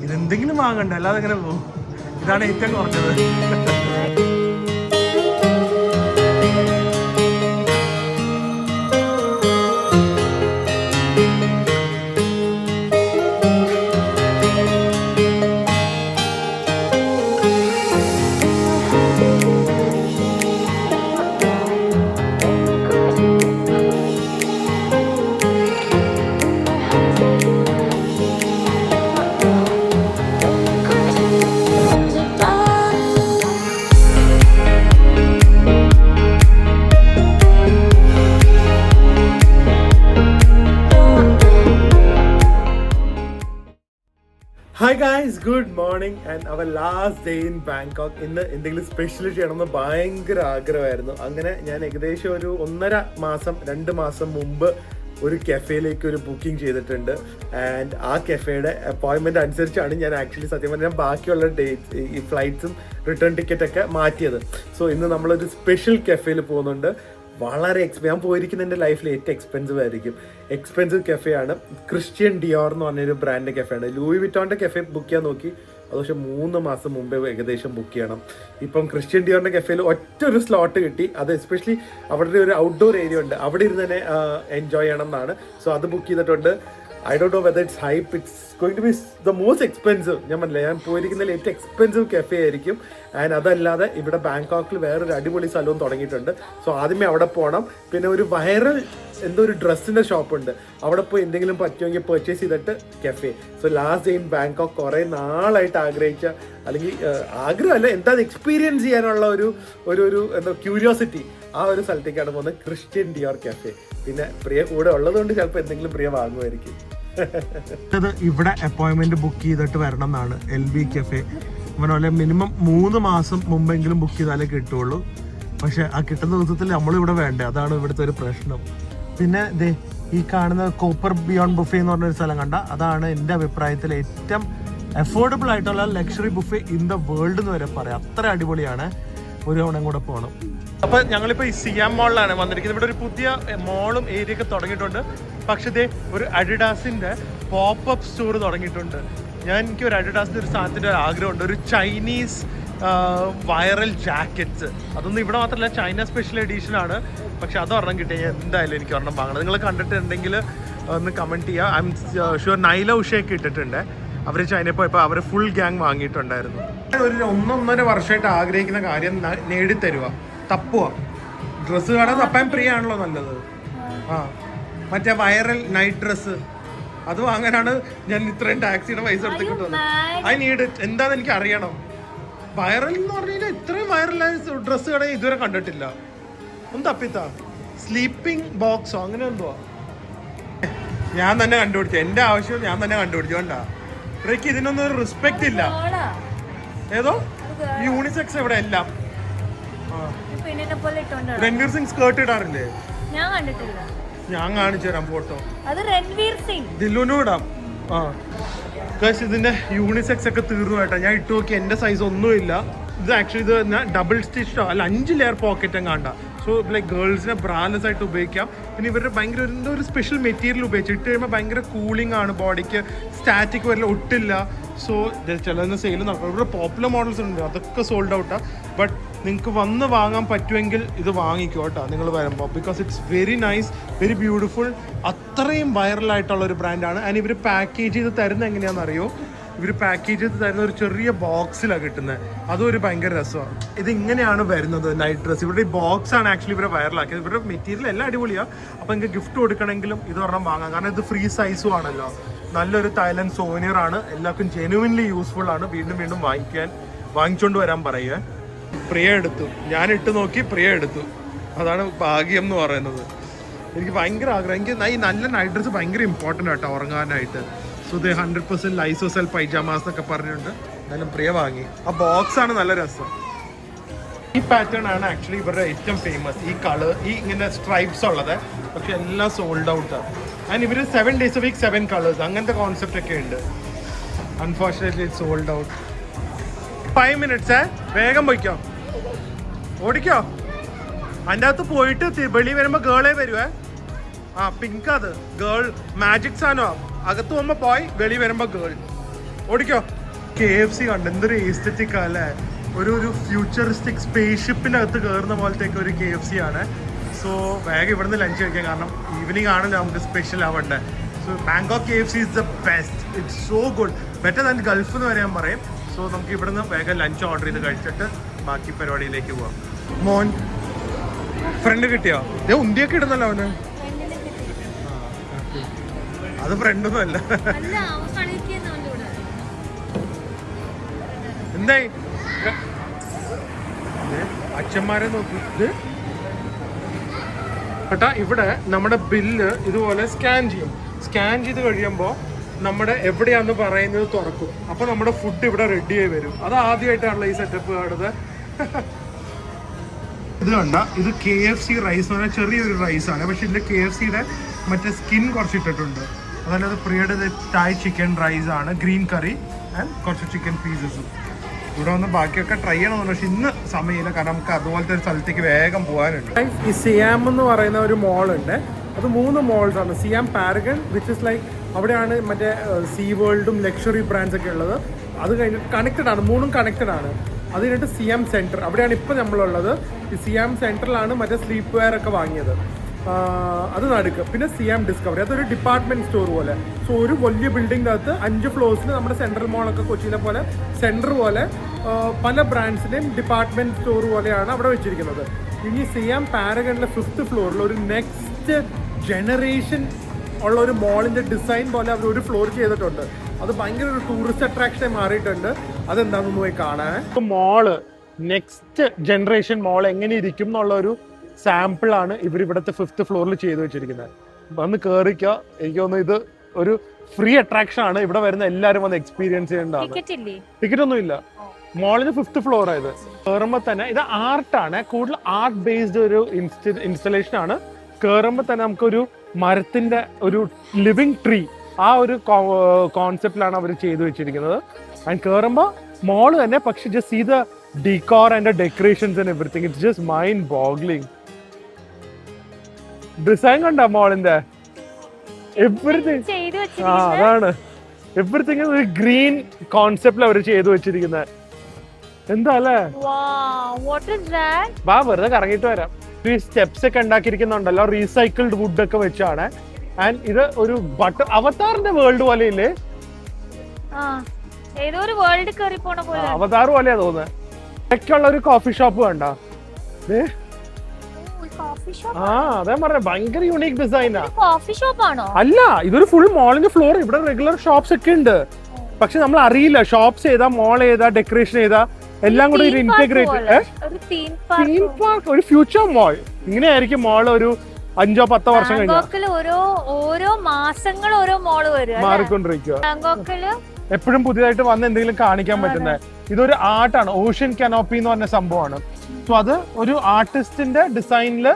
ഇതെന്തെങ്കിലും വാങ്ങണ്ട, അല്ലാതെ എങ്ങനെ പോകും? ഇതാണ് ഏറ്റവും കുറഞ്ഞത്. Hi guys, good morning and our last day in Bangkok. ഇന്ന് എന്തെങ്കിലും സ്പെഷ്യൽ ചെയ്യണമെന്ന് ഭയങ്കര ആഗ്രഹമായിരുന്നു. അങ്ങനെ ഞാൻ ഏകദേശം ഒരു 2 മാസം മുമ്പ് ഒരു കഫേയിലേക്ക് ഒരു ബുക്കിംഗ് ചെയ്തിട്ടുണ്ട്. ആൻഡ് ആ കഫേയുടെ അപ്പോയിൻമെന്റ് അനുസരിച്ചാണ് ഞാൻ ആക്ച്വലി സത്യം പറഞ്ഞാൽ ബാക്കിയുള്ള ഡേറ്റ് ഈ ഫ്ലൈറ്റ്സും റിട്ടേൺ ടിക്കറ്റൊക്കെ മാറ്റിയത്. സോ ഇന്ന് നമ്മളൊരു സ്പെഷ്യൽ കഫേയിൽ പോകുന്നുണ്ട്. വളരെ ഞാൻ പോയിരിക്കുന്ന എൻ്റെ ലൈഫിൽ ഏറ്റവും എക്സ്പെൻസീവ് കഫേയാണ്. ക്രിസ്ത്യൻ ഡിയോർ എന്ന് പറഞ്ഞൊരു ബ്രാൻഡിൻ്റെ കഫേയാണ്. ലൂയി വിറ്റോൻ്റെ കഫേ ബുക്ക് ചെയ്യാൻ നോക്കി, അത് പക്ഷേ 3 മാസം മുമ്പേ ഏകദേശം ബുക്ക് ചെയ്യണം. ഇപ്പം ക്രിസ്ത്യൻ ഡിയോറിൻ്റെ കഫേയിൽ ഒരു സ്ലോട്ട് കിട്ടി. അത് എസ്പെഷ്യലി അവിടെ ഒരു ഔട്ട്ഡോർ ഏരിയ ഉണ്ട്, അവിടെ ഇരുന്ന് തന്നെ എൻജോയ് ചെയ്യണം എന്നാണ്. സോ അത് ബുക്ക് ചെയ്തിട്ടുണ്ട്. I don't know whether it's hype. It's going to be the most expensive. ഞാൻ പോയിരിക്കുന്നതിൽ ഏറ്റവും എക്സ്പെൻസീവ് കഫേ ആയിരിക്കും. ആൻഡ് അതല്ലാതെ ഇവിടെ ബാങ്കോക്കിൽ വേറൊരു അടിപൊളി സ്ഥലവും തുടങ്ങിയിട്ടുണ്ട്. സോ ആദ്യമേ അവിടെ പോകണം. പിന്നെ ഒരു വൈറൽ ഒരു ഡ്രസ്സിൻ്റെ ഷോപ്പുണ്ട്, അവിടെ പോയി എന്തെങ്കിലും പറ്റുമെങ്കിൽ പർച്ചേസ് ചെയ്തിട്ട് cafe. So last day in Bangkok കുറേ നാളായിട്ട് ആഗ്രഹിച്ച, അല്ലെങ്കിൽ ആഗ്രഹമല്ല, എന്താ എക്സ്പീരിയൻസ് ചെയ്യാനുള്ള ഒരു ക്യൂരിയോസിറ്റി, ആ ഒരു സ്ഥലത്തേക്കാണ് പോകുന്നത്. Christian Dior cafe. പിന്നെ പ്രിയ കൂടെ ഉള്ളതുകൊണ്ട് ചിലപ്പോൾ എന്തെങ്കിലും പ്രിയ വാങ്ങുമായിരിക്കും. ഇവിടെ അപ്പോയിൻമെന്റ് ബുക്ക് ചെയ്തിട്ട് വരണം എന്നാണ് LB കഫേ. അതുപോലെ മിനിമം 3 മാസം മുമ്പെങ്കിലും ബുക്ക് ചെയ്താലേ കിട്ടുള്ളൂ. പക്ഷെ ആ കിട്ടുന്ന ദിവസത്തിൽ നമ്മളിവിടെ വേണ്ടേ, അതാണ് ഇവിടുത്തെ ഒരു പ്രശ്നം. പിന്നെ ഈ കാണുന്ന കോപ്പർ ബിയോണ്ട് ബുഫേ എന്ന് പറഞ്ഞൊരു സ്ഥലം കണ്ട, അതാണ് എൻ്റെ അഭിപ്രായത്തിൽ ഏറ്റവും അഫോർഡബിൾ ആയിട്ടുള്ള luxury buffet in the world എന്ന് വരെ പറയാം. അത്ര അടിപൊളിയാണ്. ഒരു തവണ കൂടെ പോകണം. അപ്പോൾ ഞങ്ങളിപ്പോൾ ഈ സിയാം മോളിലാണ് വന്നിരിക്കുന്നത്. ഇവിടെ ഒരു പുതിയ മോളും ഏരിയ ഒക്കെ തുടങ്ങിയിട്ടുണ്ട്. പക്ഷേ ഒരു അഡിഡാസിൻ്റെ പോപ്പ് സ്റ്റോർ തുടങ്ങിയിട്ടുണ്ട്. എനിക്ക് ഒരു അഡിഡാസിൻ്റെ ഒരു സാധനത്തിൻ്റെ ഒരു ആഗ്രഹമുണ്ട്, ഒരു ചൈനീസ് വൈറൽ ജാക്കറ്റ്സ്. അതൊന്നും ഇവിടെ മാത്രമല്ല, ചൈന സ്പെഷ്യൽ എഡീഷനാണ്. പക്ഷെ അത് ഒരെണ്ണം കിട്ടിയാൽ എന്തായാലും എനിക്ക് ഒരെണ്ണം വാങ്ങണം. നിങ്ങൾ കണ്ടിട്ടുണ്ടെങ്കിൽ ഒന്ന് കമൻറ്റ് ചെയ്യുക. ഐ എം ഷുവർ നൈല ഉഷയൊക്കെ ഇട്ടിട്ടുണ്ട്. അവർ ചൈനയിൽ പോയപ്പോൾ അവർ ഫുൾ ഗ്യാങ് വാങ്ങിയിട്ടുണ്ടായിരുന്നു. ഒരു 1.5 വർഷമായിട്ട് ആഗ്രഹിക്കുന്ന കാര്യം നേടിത്തരുക, തപ്പുക. ഡ്രസ്സ് കാണാൻ തപ്പാൻ പ്രിയാണല്ലോ നല്ലത്. മറ്റേ വൈറൽ നൈറ്റ് ഡ്രസ്സ് അത് വാങ്ങാനാണ് ഞാൻ ഇത്രയും ടാക്സിയുടെ പൈസ എടുത്ത് കിട്ടുന്നത്. I need it. എന്താണെന്ന് എനിക്ക് അറിയണം. വൈറൽ എന്ന് പറഞ്ഞു കഴിഞ്ഞാൽ ഇത്രയും വൈറലായ ഡ്രസ്സ് കട ഇതുവരെ കണ്ടിട്ടില്ല. ഒന്ന് തപ്പിത്താ. സ്ലീപ്പിംഗ് ബോക്സോ അങ്ങനെ എന്തുവാ ഞാൻ തന്നെ കണ്ടുപിടിച്ചു. എൻ്റെ ആവശ്യം ഞാൻ തന്നെ കണ്ടുപിടിച്ചു. കണ്ടാ ഇവർക്ക് ഇതിനൊന്നും ഒരു റെസ്പെക്ട് ഇല്ല. ഏതോ യൂണിസെക്സ് ഇവിടെ എല്ലാം. രൺവീർ സിംഗ് സ്കേർട്ട് ഇടാറില്ലേ? ഞാൻ കാണിച്ചു തരാം ഫോട്ടോ. ദില്ലുനും ഇടാം. ഇതിന്റെ യൂണിസെക്സ് ഒക്കെ തീർന്നു കേട്ടോ. ഞാൻ ഇട്ട് നോക്കി, എന്റെ സൈസ് ഒന്നുമില്ല. ഇത് ആക്ച്വലി ഇത് ഡബിൾ സ്റ്റിച്ചോ അല്ല 5 ലെയർ പോക്കറ്റും കാണണ്ട. സോ ലൈക്ക് ഗേൾസിനെ ബ്രാലെസ് ആയിട്ട് ഉപയോഗിക്കാം. പിന്നെ ഇവരുടെ ഭയങ്കര ഒരു സ്പെഷ്യൽ മെറ്റീരിയൽ ഉപയോഗിച്ച് ഇട്ട് കഴിയുമ്പോൾ ഭയങ്കര കൂളിംഗ് ആണ് ബോഡിക്ക്. സ്റ്റാറ്റിക് വരില്ല, ഒട്ടില്ല. സോ ചിലതിന് സെയിൽ നടക്കും. ഇവരുടെ പോപ്പുലർ മോഡൽസ് ഉണ്ട്, അതൊക്കെ സോൾഡ് ഔട്ടാണ്. ബട്ട് നിങ്ങൾക്ക് വന്ന് വാങ്ങാൻ പറ്റുമെങ്കിൽ ഇത് വാങ്ങിക്കോ കേട്ടോ നിങ്ങൾ വരുമ്പോൾ. Because it's very nice, very beautiful. അത്രയും വൈറലായിട്ടുള്ള ഒരു ബ്രാൻഡാണ്. ആൻഡ് ഇവർ പാക്കേജ് ചെയ്ത് തരുന്നത് എങ്ങനെയാണെന്ന് അറിയോ? ഇവർ പാക്കേജ് ചെയ്ത് തരുന്ന ഒരു ചെറിയ ബോക്സിലാണ് കിട്ടുന്നത്. അതും ഒരു ഭയങ്കര രസമാണ്. ഇത് ഇങ്ങനെയാണ് വരുന്നത് നൈറ്റ് ഡ്രസ്സ്. ഇവരുടെ ഈ ബോക്സാണ് ആക്ച്വലി ഇവരെ വൈറലാക്കിയത്. ഇവരുടെ മെറ്റീരിയൽ എല്ലാം അടിപൊളിയാണ്. അപ്പോൾ നിങ്ങൾക്ക് ഗിഫ്റ്റ് കൊടുക്കണമെങ്കിലും ഇത് ഒരെണ്ണം വാങ്ങാം. കാരണം ഇത് ഫ്രീ സൈസും ആണല്ലോ. നല്ലൊരു തായ്ലൻഡ് സോനിയർ ആണ്. എല്ലാവർക്കും ജെനുവിൻലി യൂസ്ഫുൾ ആണ്. വീണ്ടും വാങ്ങിച്ചുകൊണ്ട് വരാൻ പറയുക. പ്രിയ എടുത്തു, ഞാൻ ഇട്ട് നോക്കി, പ്രിയ എടുത്തു. അതാണ് ഭാഗ്യം എന്ന് പറയുന്നത്. എനിക്ക് ഭയങ്കര ആഗ്രഹം. എനിക്ക് ഈ നല്ല നൈറ്റ് ഡ്രസ്സ് ഭയങ്കര ഇമ്പോർട്ടൻ്റ് ആട്ടോ ഉറങ്ങാനായിട്ട്. സോ ദേ 100% ലൈസോസെൽ പൈജാമാസ് എന്നൊക്കെ പറഞ്ഞിട്ടുണ്ട്. എന്നാലും പ്രിയ വാങ്ങി. ആ ബോക്സാണ് നല്ല രസം. ഈ പാറ്റേൺ ആണ് ആക്ച്വലി ഇവരുടെ ഏറ്റവും ഫേമസ്. ഈ കളർ, ഈ ഇങ്ങനെ സ്ട്രൈപ്സ് ഉള്ളത്. പക്ഷെ എല്ലാം സോൾഡ് ഔട്ടാണ്. ആൻഡ് ഇവർ 7 days a week 7 colors അങ്ങനത്തെ കോൺസെപ്റ്റ് ഒക്കെ ഉണ്ട്. Unfortunately sold out. 5 minutes വേഗം പോയിക്കോ, ഓടിക്കോ. അതിൻ്റെ അകത്ത് പോയിട്ട് വെളി വരുമ്പോൾ ഗേളേ വരുവേ. പിങ്ക് അത് ഗേൾ മാജിക് സാധനമാണ്. അകത്ത് പോകുമ്പോൾ പോയി, വെളി വരുമ്പോൾ ഗേൾ. ഓടിക്കോ. KFC കണ്ട് എന്തൊരു എസ്തെറ്റിക് അല്ലേ, ഒരു ഫ്യൂച്ചറിസ്റ്റിക് സ്പേസ്ഷിപ്പിൻ്റെ അകത്ത് കയറുന്ന പോലത്തേക്ക് ഒരു KFC ആണ്. സോ വേഗം ഇവിടുന്ന് ലഞ്ച് കഴിക്കാം, കാരണം ഈവനിങ് ആണല്ലോ നമുക്ക് സ്പെഷ്യൽ ആവണ്ടേ. So Bangkok KFC is the best, it's so good, better than Gulf എന്ന് വരെ ഞാൻ പറയും. സോ നമുക്ക് ഇവിടുന്ന് വേഗം ലഞ്ച് ഓർഡർ ചെയ്ത് കഴിച്ചിട്ട് ബാക്കി പരിപാടിയിലേക്ക് പോവാം. മോൻ ഫ്രണ്ട് കിട്ടിയോ? ഉന്തിയൊക്കെ ഇടുന്നല്ലോ അവന്. അത് ഫ്രണ്ടൊന്നും അല്ല. എന്തായി അച്ഛന്മാരെ നോക്കി കേട്ടാ. ഇവിടെ നമ്മുടെ ബില്ല് ഇതുപോലെ സ്കാൻ ചെയ്യും. സ്കാൻ ചെയ്ത് കഴിയുമ്പോൾ നമ്മുടെ എവിടെയാന്ന് പറയുന്നത് തുറക്കും. അപ്പൊ നമ്മുടെ ഫുഡ് ഇവിടെ റെഡി ആയി വരും. അത് ആദ്യമായിട്ടാണല്ലോ ഈ സെറ്റപ്പ് കാണുന്നത്. ഇത് കണ്ട, ഇത് KFC റൈസ് എന്ന് പറഞ്ഞാൽ ചെറിയൊരു റൈസാണ്, പക്ഷെ ഇതിൽ KFCയുടെ മറ്റേ സ്കിൻ കുറച്ച് ഇട്ടിട്ടുണ്ട്. അതല്ലാതെ പ്രിയയുടെ തായ് ചിക്കൻ റൈസ് ആണ്, ഗ്രീൻ കറി ആൻഡ് കുറച്ച് ചിക്കൻ പീസസും. ഇവിടെ വന്ന് ബാക്കിയൊക്കെ ട്രൈ ചെയ്യണമെന്ന്, പക്ഷെ ഇന്ന് സമയമില്ല, കാരണം നമുക്ക് അതുപോലത്തെ ഒരു സ്ഥലത്തേക്ക് വേഗം പോകാനുണ്ട്. ഈ സിയാം എന്ന് പറയുന്ന ഒരു മോളുണ്ട്, അത് 3 മോൾസ് ആണ്. സിയാം പാരഗൺ വിച്ച് ഇസ് ലൈക്ക് അവിടെയാണ് മറ്റേ സീ വേൾഡും ലക്ഷറി ബ്രാൻഡ്സ് ഒക്കെ ഉള്ളത്. അത് കഴിഞ്ഞിട്ട് കണക്റ്റഡ് ആണ്, 3ഉം കണക്റ്റഡ് ആണ്. അത് കഴിഞ്ഞിട്ട് സിയാം സെൻറ്റർ, അവിടെയാണ് ഇപ്പോൾ നമ്മളുള്ളത്. ഈ സിയാം സെൻറ്ററിലാണ് മറ്റേ സ്ലീപ്പ് വെയർ ഒക്കെ വാങ്ങിയത്, അത് നടുക്ക്. പിന്നെ സിയാം ഡിസ്കവറി, അതൊരു ഡിപ്പാർട്ട്മെന്റ് സ്റ്റോർ പോലെ. സോ ഒരു വലിയ ബിൽഡിങ്ങിൻ്റെ അകത്ത് 5 ഫ്ലോർസിൽ നമ്മുടെ സെൻട്രൽ മോളൊക്കെ കൊച്ചിയിലെ പോലെ സെൻറ്റർ പോലെ പല ബ്രാൻഡ്സിൻ്റെയും ഡിപ്പാർട്ട്മെന്റ് സ്റ്റോർ പോലെയാണ് അവിടെ വെച്ചിരിക്കുന്നത്. ഇനി സിയാം പാരഗണിലെ 5th ഫ്ലോറിൽ ഒരു നെക്സ്റ്റ് ജനറേഷൻ ഉള്ള ഒരു മോളിൻ്റെ ഡിസൈൻ പോലെ അവർ ഒരു ഫ്ലോർ ചെയ്തിട്ടുണ്ട്. അത് ഭയങ്കര ഒരു ടൂറിസ്റ്റ് അട്രാക്ഷനായി മാറിയിട്ടുണ്ട്. അതെന്താണെന്ന് പോയി കാണാൻ. മോള് നെക്സ്റ്റ് ജനറേഷൻ മോൾ എങ്ങനെ ഇരിക്കും എന്നുള്ള ഒരു സാമ്പിളാണ് ഇവരിവിടുത്തെ 5th ഫ്ലോറിൽ ചെയ്തു വെച്ചിരിക്കുന്നത്. വന്ന് കയറിക്കോ, എനിക്ക് തോന്നുന്നു ഇത് ഒരു ഫ്രീ അട്രാക്ഷൻ ആണ്. ഇവിടെ വരുന്ന എല്ലാവരും വന്ന് എക്സ്പീരിയൻസ് ചെയ്യേണ്ടതാണ്. ടിക്കറ്റ് ഒന്നും ഇല്ല. മോളിന് 5th ഫ്ലോർ ആയത്. കയറുമ്പോൾ തന്നെ ഇത് ആർട്ടാണ്, കൂടുതൽ ആർട്ട് ബേസ്ഡ് ഒരു ഇൻസ്റ്റലേഷൻ ആണ്. കയറുമ്പോൾ തന്നെ നമുക്കൊരു മരത്തിന്റെ ഒരു ലിവിങ് ട്രീ, ആ ഒരു കോൺസെപ്റ്റിലാണ് അവർ ചെയ്തു വെച്ചിരിക്കുന്നത്. ആൻഡ് കയറുമ്പോൾ മോള് തന്നെ, പക്ഷെ just see the decor and the decorations and everything, it's just mind boggling. Design കണ്ട മോളിന്റെ എവറിത്തിങ്, അതാണ് എവറിത്തിങ് ഒരു ഗ്രീൻ കോൺസെപ്റ്റിൽ അവർ ചെയ്തു വെച്ചിരിക്കുന്നത്. എന്താ അല്ലേ, വാ വെറുതെ കറങ്ങിട്ട് വരാം. ഈ സ്റ്റെപ്സ് ഒക്കെ ഉണ്ടാക്കിയിരിക്കുന്നുണ്ടല്ലോ, റീസൈക്കിൾഡ് വുഡ് ഒക്കെ വെച്ചാണ്. ആൻഡ് ഇത് ഒരു അവതാറിന്റെ വേൾഡ് പോലെ ഇല്ലേ, അവതാർ പോലെയാ തോന്നുന്നത്. ഇടയ്ക്കുള്ള ഒരു കോഫി ഷോപ്പ് കണ്ടോ? ആ അതേ പറഞ്ഞ ഭയങ്കര യൂണിക് ഡിസൈനാ. അല്ല, ഇതൊരു ഫുൾ മോളിന്റെ ഫ്ലോർ. ഇവിടെ റെഗുലർ ഷോപ്സ് ഒക്കെ ഉണ്ട്, പക്ഷെ നമ്മൾ അറിയില്ല ഷോപ്സ് ഏതാ, മോൾ ഏതാ, ഡെക്കറേഷൻ ഏതാ, എല്ലാം കൂടി ഒരു ഇന്റഗ്രേറ്റഡ് തീം പാർക്ക്, ഒരു ഫ്യൂച്ചർ മോൾ. ഇങ്ങനെയായിരിക്കും മോൾ ഒരു 5-10 വർഷം കഴിഞ്ഞാൽ. ഓരോ മാസങ്ങൾ ഓരോ മോള് മാറിക്കൊണ്ടിരിക്കുക. എപ്പോഴും പുതിയതായിട്ട് വന്ന് എന്തെങ്കിലും കാണിക്കാൻ പറ്റുന്നത്. ഇതൊരു ആർട്ടാണ്, ഓഷ്യൻ കനോപ്പി എന്ന് പറഞ്ഞ സംഭവമാണ്. സോ അത് ഒരു ആർട്ടിസ്റ്റിന്റെ ഡിസൈനിൽ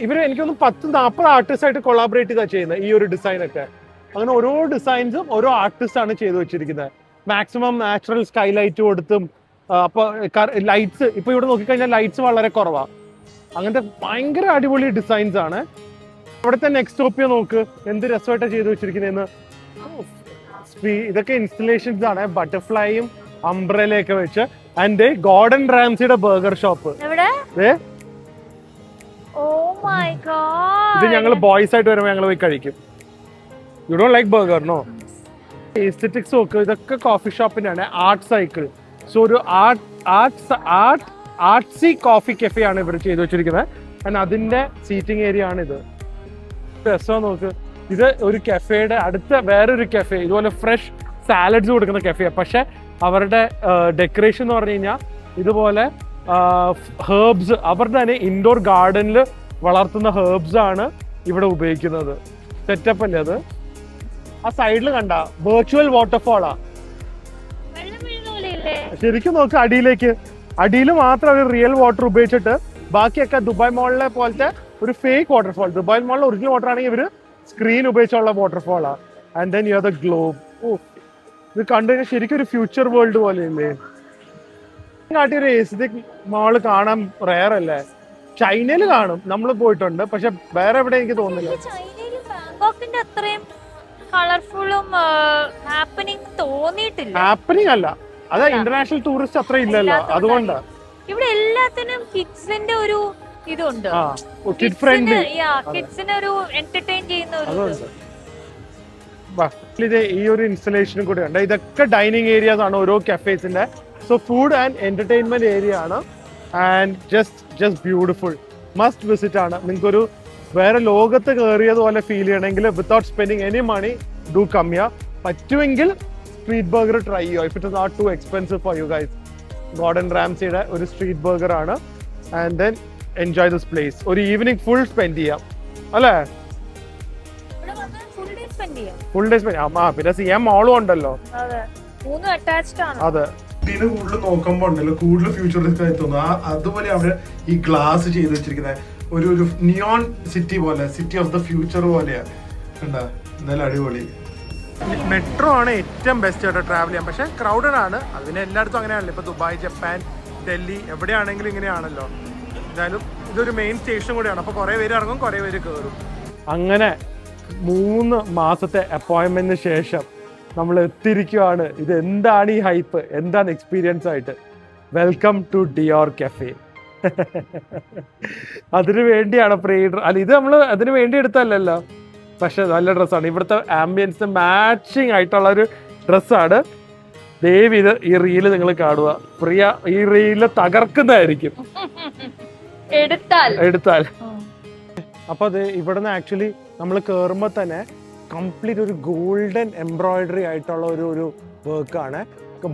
ഇവർ എനിക്കൊന്ന് 10-40 ആർട്ടിസ്റ്റ് ആയിട്ട് കൊളാബറേറ്റ് ചെയ്താ ചെയ്യുന്നത് ഈ ഒരു ഡിസൈൻ ഒക്കെ. അങ്ങനെ ഓരോ ഡിസൈൻസും ഓരോ ആർട്ടിസ്റ്റ് ആണ് ചെയ്തു വെച്ചിരിക്കുന്നത്. മാക്സിമം നാച്ചുറൽ സ്കൈലൈറ്റ് കൊടുത്തും. അപ്പൊ ലൈറ്റ്സ് ഇപ്പൊ ഇവിടെ നോക്കിക്കഴിഞ്ഞാൽ ലൈറ്റ്സ് വളരെ കുറവാണ്. അങ്ങനത്തെ ഭയങ്കര അടിപൊളി ഡിസൈൻസ് ആണ്. അവിടുത്തെ നെക്സ്റ്റോപ്പിയ നോക്ക്, എന്ത് രസമായിട്ടാണ് ചെയ്തു വെച്ചിരിക്കുന്നതെന്ന്. ഇതൊക്കെ ഇൻസ്റ്റലേഷൻസ് ആണ്, ബട്ടർഫ്ലൈയും അംബ്രലയൊക്കെ വെച്ച്. ആൻഡ് ഗോർഡൻ റാംസിയുടെ ബർഗർ ഷോപ്പ്. ഇത് ഞങ്ങൾ ബോയ്സ് ആയിട്ട് വരുമ്പോൾ ഞങ്ങൾ പോയി കഴിക്കും. You don't like burger no? Aesthetics നോക്ക്, ഇതൊക്കെ കോഫി ഷോപ്പിന്റെ ആണ്. ആർട്ട് സൈക്കിൾ, സോ ഒരു ആർട്ട്സി കോഫി കഫേ ആണ് ഇവർ ചെയ്തു വെച്ചിരിക്കുന്നത്. ആൻഡ് അതിന്റെ സീറ്റിംഗ് ഏരിയ ആണ് ഇത്. രസം നോക്ക്, ഇത് ഒരു കഫേയുടെ അടുത്ത വേറൊരു കഫേ, ഇതുപോലെ ഫ്രഷ് സാലഡ്സ് കൊടുക്കുന്ന കഫേയാണ്. പക്ഷെ അവരുടെ ഡെക്കറേഷൻ എന്ന് പറഞ്ഞു കഴിഞ്ഞാൽ ഇതുപോലെ ഹേർബ്സ്, അവരുടെ തന്നെ ഇൻഡോർ ഗാർഡനിൽ വളർത്തുന്ന ഹേർബ്സ് ആണ് ഇവിടെ ഉപയോഗിക്കുന്നത്. സെറ്റപ്പ് അല്ലേ അത്? ആ സൈഡിൽ കണ്ട വെർച്വൽ വാട്ടർഫോളാ. ശരിക്കും നോക്ക്, അടിയിൽ മാത്രം അവർ റിയൽ വാട്ടർ ഉപയോഗിച്ചിട്ട് ബാക്കിയൊക്കെ ദുബായ് മോളിലെ പോലത്തെ ഒരു ഫേക്ക് വാട്ടർഫോൾ. ദുബായ് മോളിലെ ഒറിജിനൽ വാട്ടർ ആണെങ്കിൽ ഇവര് സ്ക്രീൻ ഉപയോഗിച്ചുള്ള വാട്ടർഫോളാ. And then you are the globe. ഇത് കണ്ടു കഴിഞ്ഞാൽ ശരിക്കും ഒരു ഫ്യൂച്ചർ വേൾഡ് പോലെ ഇല്ലേ? കാട്ടി ഒരു എസ്തെറ്റിക് മോള് കാണാൻ റെയർ അല്ലേ? ചൈനയിൽ കാണും, നമ്മൾ പോയിട്ടുണ്ട്, പക്ഷെ വേറെ എവിടെ എനിക്ക് തോന്നുന്നില്ല. കളർഫുള്ളും ഹാപ്പനിങ് തോന്നിയിട്ടില്ല. ഹാപ്പനിങ് അല്ല, അതാ ഇന്റർനാഷണൽ ടൂറിസ്റ്റ് അത്ര ഇല്ലല്ലോ, അതുകൊണ്ടാ. ഇവിടെ എല്ലാത്തിനും കിഡ്സിന്റെ ഒരു ഇതുണ്ട്, കിഡ് ഫ്രണ്ട്ലി, കിഡ്സിനെ ഒരു എന്റർടൈൻ ചെയ്യുന്ന ഒരു ഈ ഒരു ഇൻസ്റ്റലേഷനും കൂടെ ഉണ്ട്. ഇതൊക്കെ ഡൈനിങ് ഏരിയാസ് ആണ് ഓരോ കഫേസിന്റെ. So food and entertainment area ആണ്. And just beautiful, must visit ആണ്. നിങ്ങൾക്കൊരു വേറെ ലോകത്ത് കയറിയതുപോലെ ഫീൽ ചെയ്യണമെങ്കിൽ without spending any money do come here. പറ്റുമെങ്കിൽ സ്ട്രീറ്റ് ബർഗർ ട്രൈ ചെയ്യുക, if it is not too expensive for you guys. Gordon റാംസിയുടെ ഒരു സ്ട്രീറ്റ് ബർഗർ ആണ്. And then enjoy this place. ഒരു ഈവനിങ് ഫുൾ സ്പെൻഡ് ചെയ്യാം അല്ലേ? Full day spend ചെയ്യാം. പിന്നെ സിയാം മോളും ഉണ്ടല്ലോ. അതെ, ഇതിന് കൂടുതൽ നോക്കുമ്പോ ഉണ്ടല്ലോ കൂടുതൽ ഫ്യൂച്ചറിസ്റ്റിക് ആയി തോന്നുന്നു. അതുപോലെ അവിടെ ഈ ഗ്ലാസ് ചെയ്ത് വെച്ചിരിക്കുന്നത് ഒരു നിയോൺ സിറ്റി പോലെ, സിറ്റി ഓഫ് ദ ഫ്യൂച്ചർ പോലെയാ. എന്താ എന്തായാലും അടിപൊളി. മെട്രോ ആണ് ഏറ്റവും ബെസ്റ്റ് ആയിട്ട് ട്രാവൽ ചെയ്യാൻ. പക്ഷെ ക്രൗഡഡ് ആണ്, അതിന് എല്ലായിടത്തും അങ്ങനെയാണല്ലോ. ഇപ്പൊ ദുബായ്, ജപ്പാൻ, ഡൽഹി എവിടെയാണെങ്കിലും ഇങ്ങനെയാണല്ലോ. എന്തായാലും ഇതൊരു മെയിൻ സ്റ്റേഷൻ കൂടെയാണ്. അപ്പൊ കുറെ പേര് ഇറങ്ങും, കുറെ പേര് കയറും. അങ്ങനെ 3 മാസത്തെ അപ്പോയിന്റ്മെന്റിന് ശേഷം നമ്മൾ എത്തിയിരിക്കുവാണ്. ഇത് എന്താണ് ഈ ഹൈപ്പ്, എന്താണ് എക്സ്പീരിയൻസ് ആയിട്ട്? Welcome to Dior cafe. അതിനു വേണ്ടിയാണ് അല്ല ഇത് നമ്മൾ അതിന് വേണ്ടി എടുത്തല്ലോ. പക്ഷെ നല്ല ഡ്രസ്സാണ്. ഇവിടുത്തെ ആംബിയൻസ് മാച്ചിങ് ആയിട്ടുള്ള ഒരു ഡ്രസ്സാണ്. ദയവ് ഇത് ഈ റീല് നിങ്ങൾ കാണുക. പ്രിയ ഈ റീല് തകർക്കുന്നതായിരിക്കും എടുത്താൽ. അപ്പൊ അത് ഇവിടുന്ന് ആക്ച്വലി നമ്മൾ കയറുമ്പോൾ തന്നെ കംപ്ലീറ്റ് ഒരു ഗോൾഡൻ എംബ്രോയിഡറി ആയിട്ടുള്ള ഒരു വർക്കാണ്.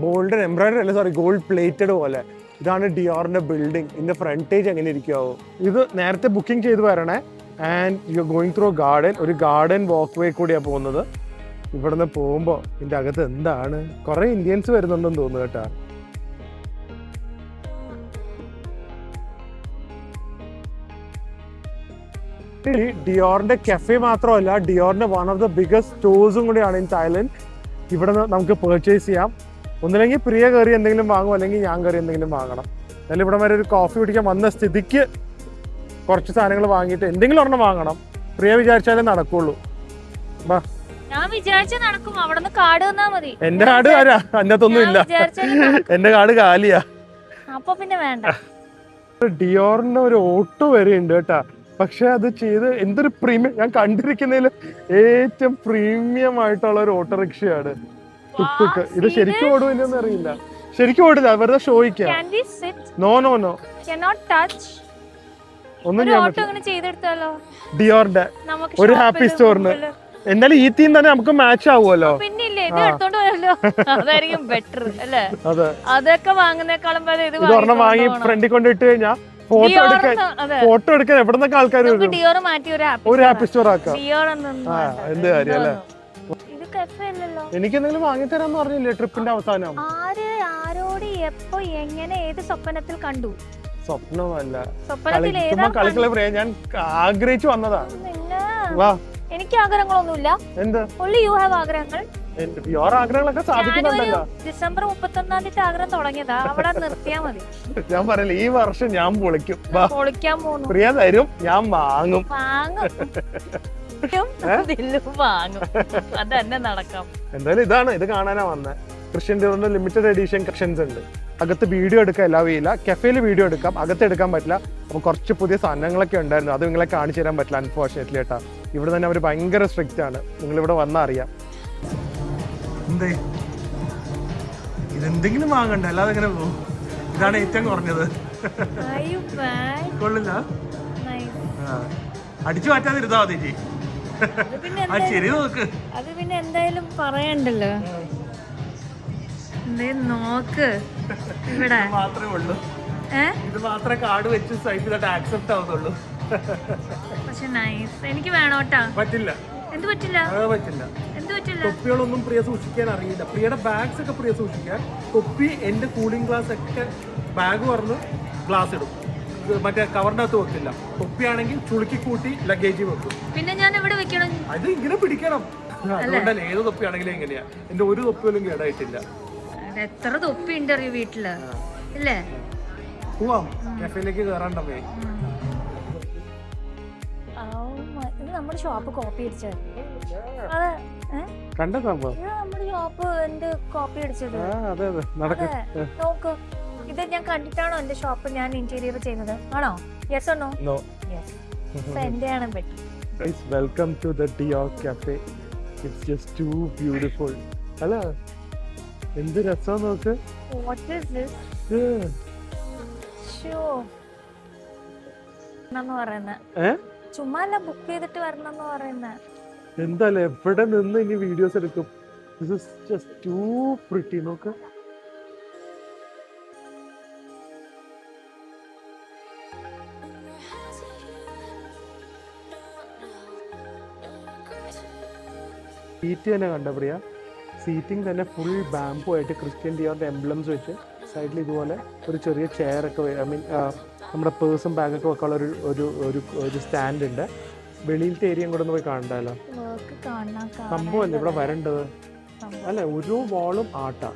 ഗോൾഡൻ എംബ്രോയിഡറി അല്ല, സോറി, ഗോൾഡ് പ്ലേറ്റഡ് പോലെ. ഇതാണ് ഡിയോറിന്റെ ബിൽഡിംഗ്. ഇതിന്റെ ഫ്രണ്ടേജ് എങ്ങനെ ഇരിക്കുമോ? ഇത് നേരത്തെ ബുക്കിംഗ് ചെയ്ത് വരണേ. And you going through garden. ഒരു ഗാർഡൻ വാക്ക് വേ കൂടിയാണ് പോകുന്നത്. ഇവിടുന്ന് പോകുമ്പോൾ ഇതിന്റെ അകത്ത് എന്താണ്, കുറെ ഇന്ത്യൻസ് വരുന്നുണ്ടെന്ന് തോന്നുന്നു കേട്ടാ. ഡിയോറിന്റെ കഫേ മാത്രമല്ല, ഡിയോറിന്റെ വൺ ഓഫ് ദ ബിഗസ്റ്റ് സ്റ്റോഴ്സും കൂടിയാണ് ഇൻ തായ്ലൻഡ്. ഇവിടെ നമുക്ക് പർച്ചേസ് ചെയ്യാം. ഒന്നില്ലെങ്കിൽ പ്രിയ കയറി എന്തെങ്കിലും വാങ്ങും, അല്ലെങ്കിൽ ഞാൻ കയറി എന്തെങ്കിലും വാങ്ങണം. എന്നാലും ഇവിടെ വരെ ഒരു കോഫി കുടിക്കാൻ വന്ന സ്ഥിതിക്ക് കുറച്ച് സാധനങ്ങൾ വാങ്ങിയിട്ട് എന്തെങ്കിലും ഒരെണ്ണം വാങ്ങണം. പ്രിയ വിചാരിച്ചാലേ നടക്കുള്ളൂ. എന്റെ കാർഡ് ആരാ? അതിനകത്തൊന്നും ഇല്ല, എന്റെ കാർഡ് കാലിയാ. ഡിയോറിന്റെ ഒരു ഓട്ടോ വരെ ഉണ്ട് കേട്ടാ. പക്ഷെ അത് ചെയ്ത് എന്തൊരു പ്രീമിയം, ഞാൻ കണ്ടിരിക്കുന്നതിൽ ഏറ്റവും പ്രീമിയം ആയിട്ടുള്ള ഒരു ഓട്ടോറിക്ഷയാണ് ടുക്ക്. ഇത് ശരിക്കും ഓടുമില്ലെന്ന് അറിയില്ല. ശരിക്കും ഓടില്ല, വെറുതെ ഷോയ്ക്കാം. നോ ഒന്നും ഡിയോറിന്റെ ഒരു ഹാപ്പി സ്റ്റോറിന് എന്തായാലും ഈ തീം തന്നെ നമുക്ക് മാച്ച് ആവുമല്ലോ. ഇതൊരെണ്ണം വാങ്ങി ഫ്രണ്ടിൽ കൊണ്ടിട്ട് കഴിഞ്ഞാൽ ഫോട്ടോ എടുക്കാൻ എവിടുന്നൊക്കെ ആൾക്കാർ ഒരു ഹാപ്പി സ്റ്റോർ ആക്കാം. എന്ത് കാര്യം അല്ലേ? എനിക്ക് എന്തെങ്കിലും വാങ്ങിത്തരാന്ന് പറഞ്ഞില്ലേ ട്രിപ്പിന്റെ അവസാനം? സ്വപ്നമല്ല, കളിക്കളെ പറയാ, ഞാൻ ആഗ്രഹിച്ചു വന്നതാ. വാ, എനിക്ക് ആഗ്രഹങ്ങളൊന്നുമില്ല. എന്ത് ആഗ്രഹങ്ങൾ? ആഗ്രഹങ്ങളൊക്കെ സാധിക്കുന്നുണ്ടല്ലോ. ഡിസംബർ 31-ാം തീയതി ആഗ്രഹം തുടങ്ങിയതാ, അവിടെ നിർത്തിയാ മതി. ഞാൻ പറയില്ല, ഈ വർഷം ഞാൻ പൊളിക്കും. പൊളിക്കാൻ പോകുന്നു. പ്രിയ തരും, ഞാൻ വാങ്ങും. അതന്നെ നടക്കാം. എന്തായാലും ഇതാണ്, ഇത് കാണാനാ വന്നത്. ക്രിസ്ത്യൻ ഡിയോറിന്റെ ലിമിറ്റഡ് എഡിഷൻ കളക്ഷൻസ് ഉണ്ട്. അകത്ത് വീഡിയോ എടുക്കാൻ എല്ലാ വീല, കഫേയിൽ വീഡിയോ എടുക്കാം, അകത്ത് എടുക്കാൻ പറ്റില്ല. അപ്പൊ കുറച്ച് പുതിയ സാധനങ്ങളൊക്കെ ഉണ്ടായിരുന്നു, അത് നിങ്ങളെ കാണിച്ചു തരാൻ പറ്റില്ല അൺഫോർച്ചുനേറ്റ്ലി കേട്ടാ. ഇവിടെ തന്നെ അവർ ഭയങ്കര സ്ട്രിക്റ്റ് ആണ്, നിങ്ങളിവിടെ വന്നാൽ അറിയാം. എന്തേ ഇതെന്തെങ്കിലും വാങ്ങണ്ട, അല്ലാതെ ഇങ്ങനെ പോകും. ഇതാണ് ഏറ്റവും കുറഞ്ഞത്. കൊള്ളില്ല, അടിച്ചു മാറ്റാതിരുന്നാ മതി ചേച്ചി. ശരി, നോക്ക്. അത് പിന്നെ എന്തായാലും പറയണ്ടല്ലോ. നോക്ക്, ഇവിടെ മാത്രമേ ഉള്ളൂ. ഇത് മാത്രമേ കാർഡ് വെച്ച് സ്വൈപ്പ് ചെയ്തിട്ട് ആക്സെപ്റ്റ് ആവുന്നുള്ളൂ. പക്ഷെ നൈസ്, എനിക്ക് വേണോട്ടാ. പറ്റില്ല. എന്ത് പറ്റില്ല? പറ്റില്ല. തൊപ്പികളൊന്നും പ്രിയ സൂക്ഷിക്കാൻ അറിയില്ല. പ്രിയയുടെ ബാഗ്സ് ഒക്കെ പ്രിയ സൂക്ഷിക്കാൻ. തൊപ്പി, എന്റെ കൂളിംഗ് ഗ്ലാസ് ഒക്കെ ബാഗ് പറഞ്ഞ് ഗ്ലാസ് ഇടും, മറ്റേ കവറിന്റെ അകത്ത് വെക്കില്ല. തൊപ്പിയാണെങ്കിൽ ചുളുക്കി കൂട്ടി ലഗേജ് വെക്കും. പിന്നെ ഞാൻ എവിടെ വെക്കണം? അത് ഇങ്ങനെ പിടിക്കണം. അതുകൊണ്ടല്ലേ ഏത് തൊപ്പിയാണെങ്കിലും എങ്ങനെയാ. എന്റെ ഒരു തൊപ്പിയോലും കേടായിട്ടില്ല. എത്ര തൊപ്പി ഉണ്ട് അറിയോ വീട്ടില്, അല്ലേ? പോവാം, കഫേയിലേക്ക് കയറാണ്ടേ. നമ്മുടെ ഷോപ്പ് കോപ്പി അടിച്ചാൽ അതെ കണ്ട സംഭവം നമ്മുടെ ഷോപ്പ് എന്റെ കോപ്പി അടിച്ചത്. അതെ അതെ നടക്ക് നോക്ക്, ഇത് ഞാൻ കണ്ടിട്ടാണോ എന്റെ ഷോപ്പ് ഞാൻ ഇന്റീരിയർ ചെയ്യുന്നത്? ആണോ? Yes or no? No. Yes. എന്റെ ആണ് പറ്റി. Guys, welcome to the Dior Cafe. It's just too beautiful. അല്ല എന്ത് രസം നോക്ക്. What is this? ഷോ എന്ന് പറയുന്നത് ചുമ്മാ അല്ല, ബുക്ക് ചെയ്തിട്ട് വരണം എന്ന് പറയുന്നത്. എന്തായാലും എവിടെ നിന്ന് ഇനി വീഡിയോസ് എടുക്കും. This is just too pretty. നോക്ക്. സീറ്റ് തന്നെ കണ്ട പ്രിയ, സീറ്റിംഗ് തന്നെ ഫുൾ ബാംബു ആയിട്ട് ക്രിസ്ത്യൻ ഡിയോറിന്റെ എംബ്ലംസ് വെച്ച് സൈഡിൽ ഇതുപോലെ ഒരു ചെറിയ ചെയർ ഒക്കെ, ഐ മീൻ നമ്മുടെ പേഴ്സും ബാഗൊക്കെ വെക്കാനുള്ള ഒരു ഒരു ഒരു സ്റ്റാൻഡ് ഉണ്ട്. വെളിയിലത്തെ ഏരിയയും കൂടെ ഒന്ന് പോയി കാണണ്ടല്ലോ. സംഭവമല്ലേ ഇവിടെ വരേണ്ടത് അല്ലെ? ഒരു വാളും ആട്ടാ.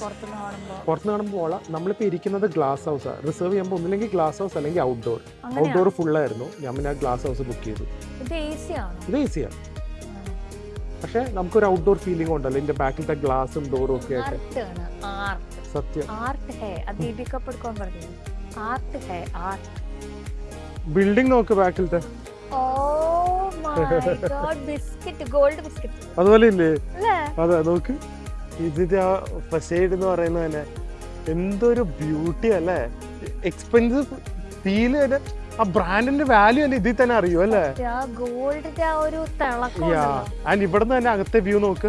പുറത്തുനിന്ന് കാണുമ്പോൾ വാള. നമ്മളിപ്പോൾ ഇരിക്കുന്നത് ഗ്ലാസ് ഹൗസാണ്. റിസർവ് ചെയ്യുമ്പോൾ ഒന്നില്ലെങ്കിൽ ഗ്ലാസ് ഹൗസ് അല്ലെങ്കിൽ ഔട്ട്ഡോർ. ഔട്ട്ഡോർ ഫുള്ളായിരുന്നു. ഞാൻ പിന്നെ ഗ്ലാസ് ഹൗസ് ബുക്ക് ചെയ്തു. ഇത് ഈസിയാണ്, പക്ഷെ നമുക്കൊരു ഔട്ട്ഡോർ ഫീലിംഗ് ഉണ്ടല്ലോ ഇതിന്റെ ബാക്കിലത്തെ ഗ്ലാസും ഡോറും ഒക്കെ ആയിട്ട്. സത്യം. ബിൽഡിംഗ് നോക്ക് ബാക്കിലത്തെ. അതുപോലെ ഇല്ലേ? അതെ നോക്ക്, ഇതിന്റെ ആ ഫസേഡ് എന്ന് പറയുന്നത് തന്നെ എന്തൊരു ബ്യൂട്ടി അല്ലേ. എക്സ്പെൻസീവ് ഫീൽ തന്നെ, ആ ബ്രാൻഡിന്റെ വാല്യൂ തന്നെ ഇതിൽ തന്നെ അറിയൂ അല്ലേ. ആൻഡ് ഇവിടുന്ന് തന്നെ അകത്തെ വ്യൂ നോക്ക്.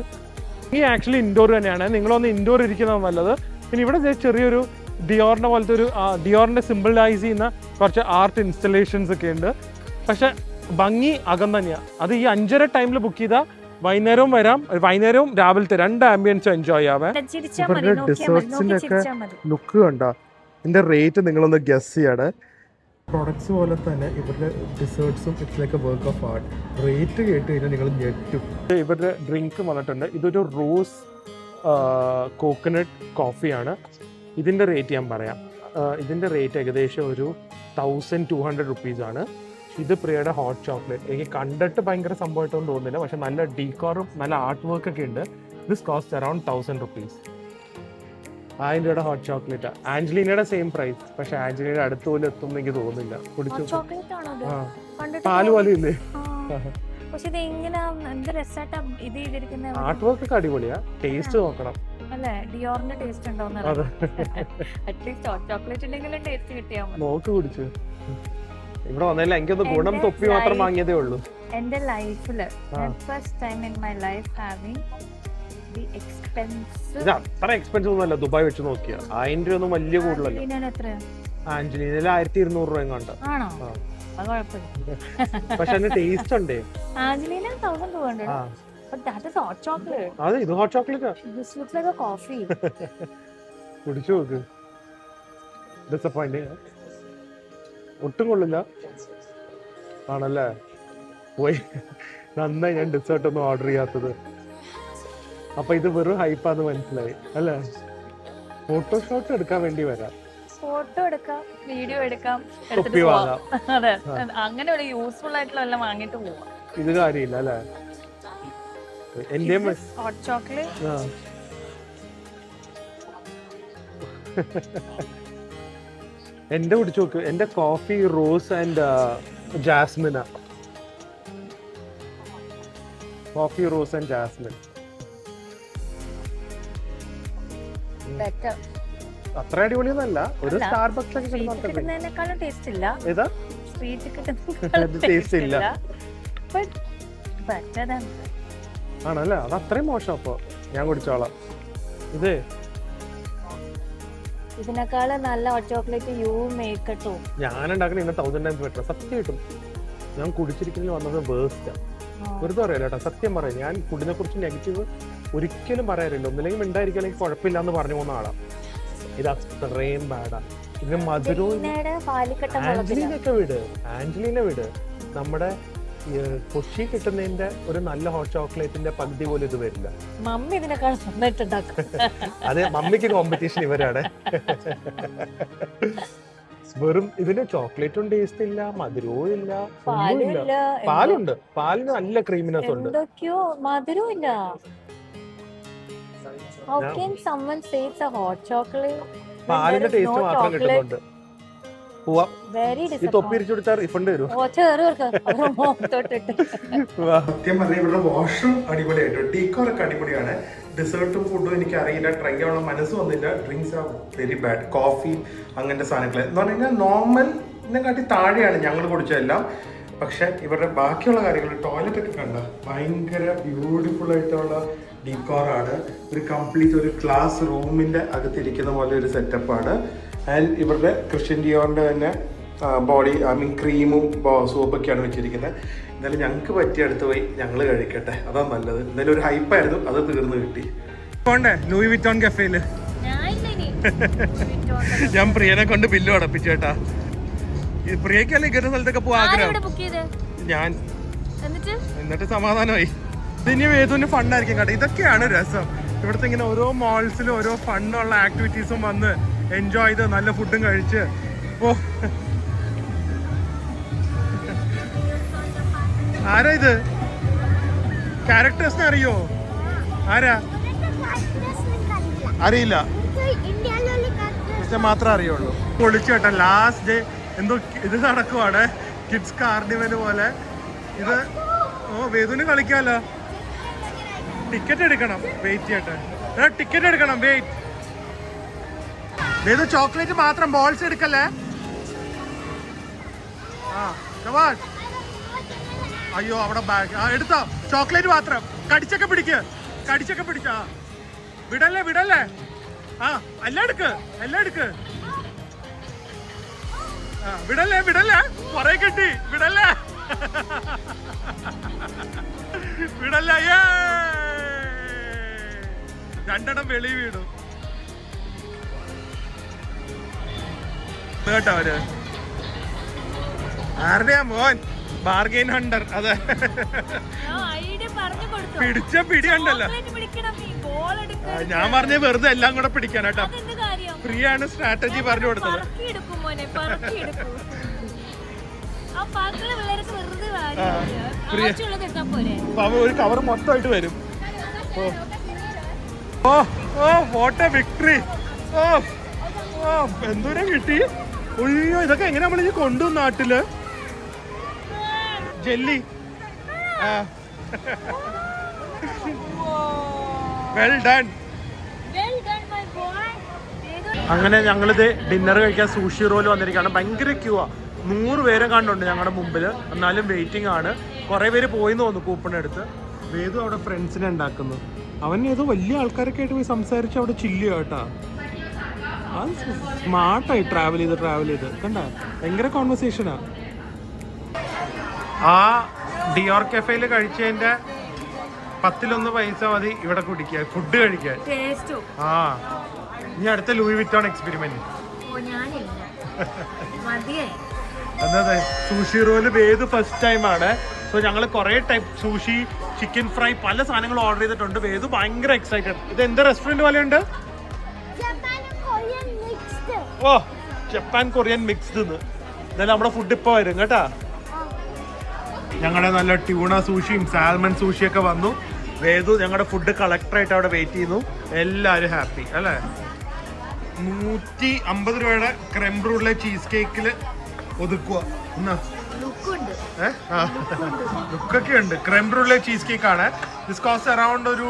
ഈ ആക്ച്വലി ഇൻഡോർ തന്നെയാണ്. നിങ്ങളൊന്ന് ഇൻഡോർ ഇരിക്കുന്നത് നല്ലത്. പിന്നെ ഇവിടെ ചെറിയൊരു ഡിയോറിന്റെ പോലത്തെ ഒരു ഡിയോറിന്റെ സിമ്പിളൈസ് ചെയ്യുന്ന കുറച്ച് ആർട്ട് ഇൻസ്റ്റലേഷൻസ് ഒക്കെ ഉണ്ട്. പക്ഷെ ഭംഗി അകം തന്നെയാണ്. അത് ഈ 5:30 ടൈമിൽ ബുക്ക് ചെയ്താൽ വൈകുന്നേരവും വരാം, വൈകുന്നേരവും രാവിലത്തെ 2 ആംബിയൻസ് എൻജോയ് ചെയ്യാവേ. ഇവരുടെ ഡെസേർട്സിന്റെ ഒക്കെ ലുക്ക് കണ്ടോ. ഇതിന്റെ റേറ്റ് നിങ്ങളൊന്ന് ഗസ് ചെയ്യാണ്. പ്രൊഡക്ട്സ് പോലെ തന്നെ ഇവരുടെ ഡിസേർട്ട്സും it's like a work of art. Rate കേട്ട് കഴിഞ്ഞാൽ നിങ്ങൾ ഞെട്ടും. ഇവരുടെ ഡ്രിങ്ക് വന്നിട്ടുണ്ട്. ഇതൊരു റോസ് കോക്കനട്ട് കോഫിയാണ്. ഇതിൻ്റെ റേറ്റ് ഞാൻ പറയാം. ഇതിൻ്റെ റേറ്റ് ഏകദേശം ഒരു 1200 റുപ്പീസാണ്. ഇത് പ്രിയയുടെ ഹോട്ട് ചോക്ലേറ്റ്. എനിക്ക് കണ്ടിട്ട് ഭയങ്കര സംഭവമായിട്ടൊന്നും തോന്നുന്നില്ല, പക്ഷെ നല്ല ഡീക്കോറും നല്ല ആർട്ട് വർക്ക് ഒക്കെ ഉണ്ട്. This cost around 1000 rupees. 1000 രൂപയുടെ ഹോട്ട് ചോക്ലേറ്റ്. ആഞ്ചലീനയുടെ സെയിം പ്രൈസ്, പക്ഷെ ആഞ്ചലീനയുടെ അടുത്ത് പോലും എത്തും എനിക്ക് തോന്നുന്നില്ല. കുടിച്ചു പാല് പോലെ ഇല്ലേ. ആർട്ട് വർക്ക് ഒക്കെ അടിപൊളിയാ. ടേസ്റ്റ് നോക്കണം. നോക്ക് കുടിച്ചു. ഇവിടെ വന്നല്ല എനിക്കൊന്ന് ഗുണം തൊപ്പി മാത്രം വാങ്ങിയതേ ഉള്ളൂ. എന്റെ ലൈഫില് first time in my life having the expensive. ഇത് അത്ര എക്സ്പെൻസീവ് ഒന്നുമല്ല. ദുബായ് വെച്ച് നോക്കിയാ 1000 രൂപ ഒന്നും വലിയ കൂടുതലല്ലോ. ആഞ്ചലീനയിൽ 1200 രൂപ എങ്ങാണ്ട്. ആണോ? അത് കുഴപ്പമില്ല. പക്ഷെ അതിന് ടേസ്റ്റ് ഉണ്ടേ. Angelina 1200. But that is hot chocolate. അതെ, ഇത് hot ചോക്ലേറ്റാ. This looks like a coffee. കുടിച്ചു നോക്ക്. ഡിസപ്പോയിന്റിങ്. ഒട്ടും കൊള്ളില്ല ആണല്ലേ. പോയി നന്നായി ഞാൻ ഡെസേർട്ട് ഒന്നും ഓർഡർ ചെയ്യാത്തത്. അപ്പൊ ഇത് വെറും ഹൈപ്പാന്ന് മനസ്സിലായി അല്ലേ. ഫോട്ടോഷോട്ട് എടുക്കാൻ വേണ്ടി വരാം. ഫോട്ടോ എടുക്കാം, വീഡിയോ എടുക്കാം, തൊപ്പി വാങ്ങാം. അതെ, അങ്ങനെ ഒരു യൂസ്ഫുൾ ആയിട്ടുള്ള എല്ലാം വാങ്ങിട്ട് പോവാം. ഇത് കാര്യമില്ല അല്ലേ. എന്റെ ഹോട്ട് ചോക്ലേറ്റ് എന്റെ കുടിച്ചു നോക്ക്. എന്റെ coffee rose and jasmine. Coffee rose and jasmine അത്ര അടിപൊളിയൊന്നല്ല. ഒരു സ്റ്റാർബക്സ് ഒക്കെ കിട്ടുന്നതിനേക്കാളും ടേസ്റ്റ് ഇല്ല. ഏതാ സ്വീറ്റ് കിട്ടുന്നതിനേക്കാളും ടേസ്റ്റ് ഇല്ല. ആണല്ലേ. അത് അത്രയും മോശം. അപ്പൊ ഞാൻ കുടിച്ചോളാം. ഇത് ഇതിനേക്കാളും നല്ല ഹോട്ട് ചോക്ലേറ്റ് യു മേക്ക് കേട്ടോ. ഞാൻ ഉണ്ടാക്കുന്ന ഇന്ന് 1000 ടൈംസ് ബെറ്റർ. സത്യം കിട്ടും. ഞാൻ കുടിച്ചിരിക്കുന്നതിൽ വന്നത് വേസ്റ്റാ. വെറുതെ പറയല്ലോ കേട്ടോ, സത്യം പറയാം. ഞാൻ ഫുഡിനെ കുറിച്ച് നെഗറ്റീവ് ഒരിക്കലും പറയാറില്ല. ഒന്നില്ലെങ്കിൽ മിണ്ടായിരിക്കും, അല്ലെങ്കിൽ കുഴപ്പമില്ല എന്ന് പറഞ്ഞു പോകുന്ന ആളാ. ഇത് അത്രയും ബാഡാ. ഇതിന് മധുരവും. ആഞ്ചലീനെ വിട്. നമ്മുടെ കൊച്ചി കിട്ടുന്നതിന്റെ ഒരു നല്ല ഹോട്ട് ചോക്ലേറ്റിന്റെ പകുതി പോലും ഇത് വരില്ല. മമ്മി ഇതിനേക്കാൾ നന്നായിട്ടുണ്ടാക്കും. അതെ, മമ്മിക്ക് കോമ്പറ്റീഷൻ ഇവരാണ്. വെറും ഇതിന് ചോക്ലേറ്റും ടേസ്റ്റ് ഇല്ല, മധുരവും ഇല്ല, പാലും ഒന്നുമില്ല. ഇല്ല, പാലുണ്ട്, പാലിന് നല്ല ക്രീമിനെസ് ഉണ്ട്. എന്തൊക്കെയോ മധുരവും ഇല്ല. How can someone say it's a hot chocolate? പാലിന്റെ ടേസ്റ്റ് മാത്രം കിട്ടുന്നുണ്ട്. പോവാം. Very ഈ തൊപ്പി disappointing. ഇരിച്ചു കൊടുത്താൽ റിഫണ്ട് വരും. സത്യം പറഞ്ഞാൽ ഇവിടെ വാഷും അടിപൊളിയായിട്ട്, ഡീക്കോറൊക്കെ അടിപൊളിയാണ്. ഡെസേർട്ടും ഫുഡും എനിക്ക് അറിയില്ല, ട്രൈ ചെയ്യാനുള്ള മനസ്സ് വന്നില്ല. Drinks are very bad. Coffee അങ്ങനത്തെ സാധനങ്ങൾ എന്ന് പറഞ്ഞു കഴിഞ്ഞാൽ നോർമലിനെ കാട്ടി താഴെയാണ് ഞങ്ങൾ കുടിച്ചതെല്ലാം. പക്ഷെ ഇവരുടെ ബാക്കിയുള്ള കാര്യങ്ങൾ, ടോയ്ലറ്റ് ഒക്കെ കണ്ട ഭയങ്കര ബ്യൂട്ടിഫുൾ ആയിട്ടുള്ള ഡീക്കോറാണ്. ഒരു കംപ്ലീറ്റ് ഒരു ക്ലാസ് റൂമിന്റെ അകത്തിരിക്കുന്ന പോലെ ഒരു സെറ്റപ്പാണ്. ആൻഡ് ഇവരുടെ ക്രിസ്ത്യൻ ഡിയോറിന്റെ തന്നെ ബോഡി ക്രീമും സോപ്പൊക്കെയാണ് വെച്ചിരിക്കുന്നത്. എന്നാലും ഞങ്ങൾക്ക് പറ്റിയ അടുത്ത് പോയി ഞങ്ങൾ കഴിക്കട്ടെ, അതാണ് നല്ലത്. എന്തായാലും ഒരു ഹൈപ്പായിരുന്നു, അത് തീർന്നു കിട്ടി. പോണ്ടേ ലൂയി വിറ്റോൺ കഫേയില് ഞാൻ പ്രിയനെ കൊണ്ട് ബില്ല് അടപ്പിച്ചു കേട്ടാ. പ്രിയക്കല്ലേ ഇങ്ങനെ സ്ഥലത്തൊക്കെ പോവാൻ ആഗ്രഹം. ഞാൻ എന്നിട്ട് സമാധാനമായി. ഇതിന് വേദുവിന് ഫണ്ടായിരിക്കും കേട്ടോ. ഇതൊക്കെയാണ് രസം. ഇവിടുത്തെ ഇങ്ങനെ ഓരോ മാൾസിലും ഓരോ ഫണ്ടുള്ള ആക്ടിവിറ്റീസും വന്ന് എൻജോയ് ചെയ്ത് നല്ല ഫുഡും കഴിച്ച്. ഓ ആരാ ഇത്? ക്യാരക്ടേഴ്സിനെ അറിയോ? ആരാ? അറിയില്ല, മാത്രമേ അറിയുള്ളൂ. പൊളിച്ചു കേട്ടോ. ലാസ്റ്റ് ഡേ എന്തോ ഇത് നടക്കുവാണ്, കിഡ്സ് കാർണിവൽ പോലെ. ഇത് വേദുവിന് കളിക്കാലോ. ടിക്കറ്റ് എടുക്കണം, വെയിറ്റ് ചെയ്യട്ടെ. ടിക്കറ്റ് എടുക്കണം, വെയിറ്റ്. വേദു ചോക്ലേറ്റ് മാത്രം, ബോൾസ് എടുക്കല്ലേ. അയ്യോ അവിടെ ബാഗ് എടുത്തോ. ചോക്ലേറ്റ് മാത്രം. കടിച്ചൊക്കെ പിടിക്ക. വിടല്ലേ. എല്ലാം എടുക്ക്. വിടല്ലേ. കൊറേ കിട്ടി. വിടല്ലേ. രണ്ടെണ്ണം വെളി വീണു കേട്ടോ. അവര് ആരുടെയാ മോൻ? Bargain Hunter. അതെ, പിടിച്ച പിടിയുണ്ടല്ലോ. ഞാൻ പറഞ്ഞ വെറുതെ എല്ലാം കൂടെ പിടിക്കാൻ കേട്ടോ. ഫ്രീ ആണ് സ്ട്രാറ്റജി പറഞ്ഞു കൊടുത്തത്. ഒരു കവർ മൊത്തമായിട്ട് വരും. Oh what a victory. എന്തോരം കിട്ടി. അയ്യോ ഇതൊക്കെ എങ്ങനെ നമ്മൾ ഇനി കൊണ്ടുവന്നു നാട്ടില്? ജെല്ലി. Well done. അങ്ങനെ ഞങ്ങളിത് ഡിന്നർ കഴിക്കാൻ സൂഷി റോയിൽ വന്നിരിക്കുകയാണ്. ഭയങ്കര ക്യൂ ആ. 100 പേരെ കണ്ടുണ്ട് ഞങ്ങളുടെ മുമ്പിൽ. എന്നാലും വെയിറ്റിംഗ് ആണ്. കുറേ പേര് പോയിന്ന് തോന്നുന്നു കൂപ്പൺ എടുത്ത്. വേദു അവിടെ ഫ്രണ്ട്സിനെ ഉണ്ടാക്കുന്നു. അവൻ ഏതോ വലിയ ആൾക്കാരൊക്കെ ആയിട്ട് പോയി സംസാരിച്ച് അവിടെ ചില്ല് കേട്ടാ. അത് സ്മാർട്ടായി ട്രാവൽ ചെയ്ത് കണ്ട. ഭയങ്കര കോൺവെർസേഷനാ. ആ ഡിയോർ കഫേയിൽ കഴിച്ചതിന്റെ 10-1 പൈസ മതി ഇവിടെ കുടിക്കാൻ, ഫുഡ് കഴിക്കാൻ. ഇനി അടുത്ത ലൂയി വിറ്റോൺ എക്സ്പെരിമെന്റ്. എന്നത് സൂഷി റോല് വേദു ഫസ്റ്റ് ടൈം ആണ്. സോ ഞങ്ങൾ കുറെ ടൈപ്പ് സൂഷി, ചിക്കൻ ഫ്രൈ, പല സാധനങ്ങൾ ഓർഡർ ചെയ്തിട്ടുണ്ട്. വേദു ഭയങ്കര എക്സൈറ്റഡ്. ഇത് എന്ത് റെസ്റ്റോറന്റ് പോലെയുണ്ട്? ഓ ജപ്പാൻ കൊറിയൻ മിക്സ്ഡ്. എന്നാലും നമ്മുടെ ഫുഡ് ഇപ്പൊ വരും കേട്ടാ. ഞങ്ങളുടെ നല്ല ട്യൂണ സൂഷിയും സാൽമൺ സൂഷിയൊക്കെ വന്നു. വേദു ഞങ്ങളുടെ ഫുഡ് കളക്ടറായിട്ട് അവിടെ വെയിറ്റ് ചെയ്യുന്നു. എല്ലാവരും ഹാപ്പി അല്ലേ? 150 രൂപയുടെ ക്രെം ബ്രൂലെ ചീസ് കേക്കിൽ ഒതുക്കുക. ലുക്കൊക്കെ ഉണ്ട്. ക്രെം ബ്രൂലെ ചീസ് കേക്ക് ആണ്. ദിസ് കോസ്റ്റ് അറൌണ്ട് ഒരു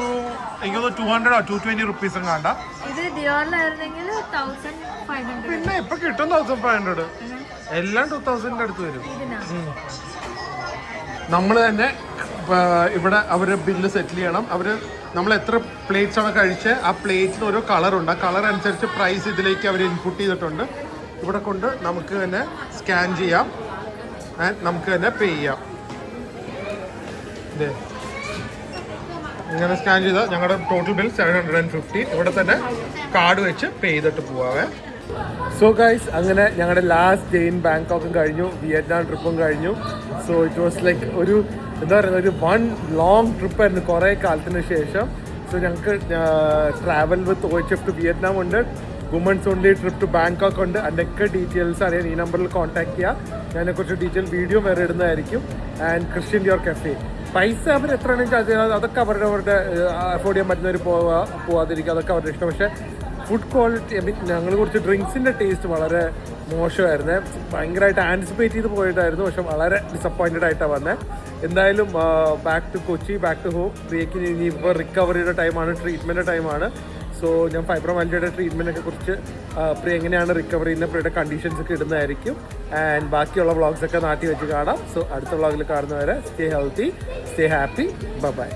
200 or 220 റുപ്പീസ് എങ്ങാണ്ട. പിന്നെ ഇപ്പൊ കിട്ടും 1500. എല്ലാം 2000 അടുത്ത് വരും. നമ്മൾ തന്നെ ഇവിടെ അവർ ബില്ല് സെറ്റിൽ ചെയ്യണം. നമ്മൾ എത്ര പ്ലേറ്റ്സ് ആണ് കഴിച്ച് ആ പ്ലേറ്റിന് ഓരോ കളറുണ്ട്. ആ കളർ അനുസരിച്ച് പ്രൈസ് ഇതിലേക്ക് അവർ ഇൻപുട്ട് ചെയ്തിട്ടുണ്ട്. ഇവിടെ കൊണ്ട് നമുക്ക് തന്നെ സ്കാൻ ചെയ്യാം ആൻഡ് നമുക്ക് തന്നെ പേ ചെയ്യാം. ഇങ്ങനെ സ്കാൻ ചെയ്താൽ ഞങ്ങളുടെ ടോട്ടൽ ബിൽ 750. ഇവിടെ തന്നെ കാർഡ് വെച്ച് പേ ചെയ്തിട്ട് പോവാവേ. സോ ഗൈസ്, അങ്ങനെ ഞങ്ങളുടെ ലാസ്റ്റ് ഡേ ഇൻ ബാങ്കോക്കും കഴിഞ്ഞു, വിയറ്റ്നാം ട്രിപ്പും കഴിഞ്ഞു. സോ ഇറ്റ് വാസ് ലൈക്ക് ഒരു എന്താ പറയുക, ഒരു 1 ലോങ് ട്രിപ്പായിരുന്നു കുറേ കാലത്തിന് ശേഷം. സോ ഞങ്ങൾക്ക് travel with OHF to Vietnam ഉണ്ട്. Women's only trip to Bangkok ഉണ്ട്. അതിൻ്റെയൊക്കെ ഡീറ്റെയിൽസ് അറിയാൻ ഈ നമ്പറിൽ കോൺടാക്ട് ചെയ്യുക. ഞാനെക്കുറിച്ച് ഡീറ്റെയിൽ വീഡിയോ വേറെ ഇടുന്നതായിരിക്കും. ആൻഡ് ക്രിസ്ത്യൻ ഡിയോർ കഫേ പൈസ അവർ എത്രയാണെങ്കിലും ചാർജ് ചെയ്യുന്നത് അതൊക്കെ അവരുടെ അഫോർഡ് ചെയ്യാൻ പറ്റുന്നവർ പോവാതിരിക്കുക, അതൊക്കെ അവരുടെ ഇഷ്ടം. പക്ഷേ ഫുഡ് ക്വാളിറ്റി, ഐ മീൻ ഞങ്ങൾ കുറച്ച് ഡ്രിങ്ക്സിൻ്റെ ടേസ്റ്റ് വളരെ മോശമായിരുന്നു. ഭയങ്കരമായിട്ട് ആൻറ്റിസിപ്പേറ്റ് ചെയ്ത് പോയിട്ടായിരുന്നു, പക്ഷെ വളരെ ഡിസപ്പോയിൻറ്റഡ് ആയിട്ടാണ് വന്നത്. എന്തായാലും back to Kochi, back to home. പ്രിയയ്ക്ക് ഇനിയിപ്പോൾ റിക്കവറിയുടെ ടൈമാണ്, ട്രീറ്റ്മെൻറ്റ് ടൈമാണ്. സോ ഞാൻ ഫൈബ്രോമൈൽജിയുടെ ട്രീറ്റ്മെൻറ്റൊക്കെ കുറിച്ച് പ്രിയ എങ്ങനെയാണ് റിക്കവറി ചെയ്യുന്ന പ്രിയയുടെ കണ്ടീഷൻസ് ഒക്കെ ഇടുന്നതായിരിക്കും. ആൻഡ് ബാക്കിയുള്ള വ്ളോഗ്സൊക്കെ നാട്ടിൽ വെച്ച് കാണാം. സോ അടുത്ത വ്ളോഗിൽ കാണുന്നവരെ stay healthy, stay happy, by.